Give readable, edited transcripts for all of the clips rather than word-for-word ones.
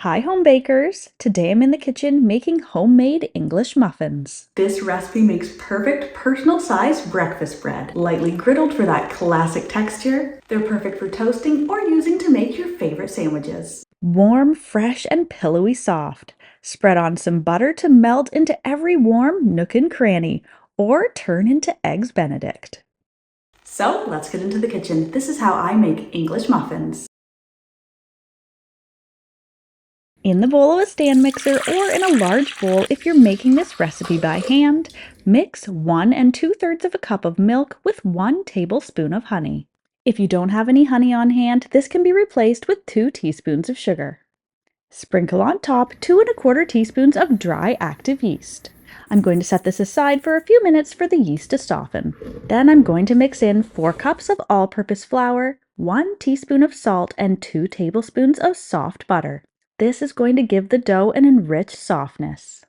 Hi, home bakers! Today I'm in the kitchen making homemade English muffins. This recipe makes perfect personal-sized breakfast bread. Lightly griddled for that classic texture, they're perfect for toasting or using to make your favorite sandwiches. Warm, fresh, and pillowy soft. Spread on some butter to melt into every warm nook and cranny, or turn into Eggs Benedict. So let's get into the kitchen. This is how I make English muffins. In the bowl of a stand mixer or in a large bowl if you're making this recipe by hand, mix 1 2/3 of a cup of milk with 1 tablespoon of honey. If you don't have any honey on hand, this can be replaced with 2 teaspoons of sugar. Sprinkle on top 2 1/4 teaspoons of dry active yeast. I'm going to set this aside for a few minutes for the yeast to soften. Then I'm going to mix in 4 cups of all-purpose flour, 1 teaspoon of salt, and 2 tablespoons of soft butter. This is going to give the dough an enriched softness.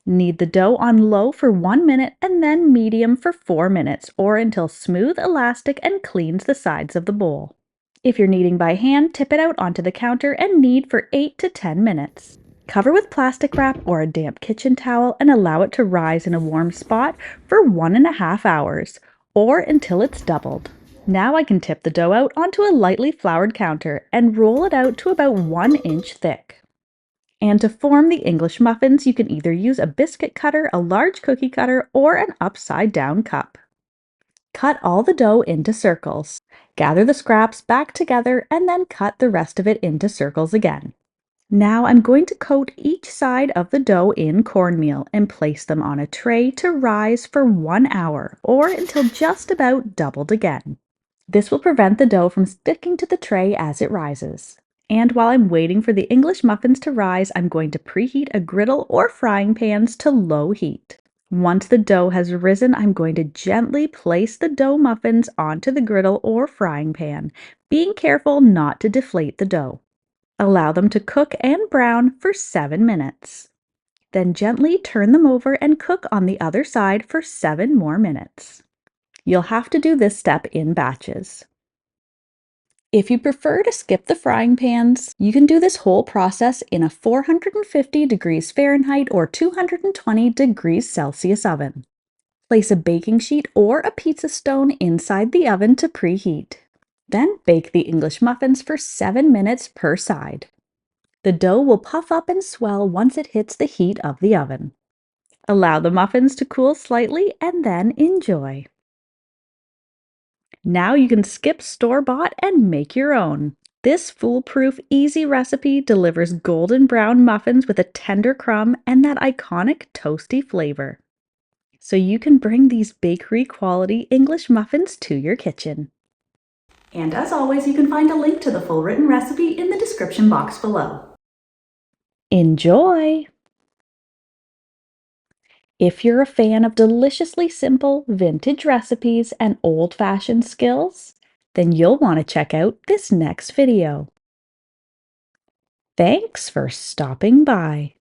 Knead the dough on low for 1 minute and then medium for 4 minutes or until smooth, elastic, and cleans the sides of the bowl. If you're kneading by hand, tip it out onto the counter and knead for 8 to 10 minutes. Cover with plastic wrap or a damp kitchen towel and allow it to rise in a warm spot for 1.5 hours or until it's doubled. Now I can tip the dough out onto a lightly floured counter and roll it out to about 1 inch thick. And to form the English muffins, you can either use a biscuit cutter, a large cookie cutter, or an upside-down cup. Cut all the dough into circles. Gather the scraps back together and then cut the rest of it into circles again. Now I'm going to coat each side of the dough in cornmeal and place them on a tray to rise for 1 hour or until just about doubled again. This will prevent the dough from sticking to the tray as it rises. And while I'm waiting for the English muffins to rise, I'm going to preheat a griddle or frying pans to low heat. Once the dough has risen, I'm going to gently place the dough muffins onto the griddle or frying pan, being careful not to deflate the dough. Allow them to cook and brown for 7 minutes. Then gently turn them over and cook on the other side for 7 more minutes. You'll have to do this step in batches. If you prefer to skip the frying pans, you can do this whole process in a 450 degrees Fahrenheit or 220 degrees Celsius oven. Place a baking sheet or a pizza stone inside the oven to preheat. Then bake the English muffins for 7 minutes per side. The dough will puff up and swell once it hits the heat of the oven. Allow the muffins to cool slightly and then enjoy. Now you can skip store-bought and make your own. This foolproof, easy recipe delivers golden brown muffins with a tender crumb and that iconic toasty flavor. So you can bring these bakery-quality English muffins to your kitchen. And as always, you can find a link to the full written recipe in the description box below. Enjoy! If you're a fan of deliciously simple vintage recipes and old-fashioned skills, then you'll want to check out this next video. Thanks for stopping by.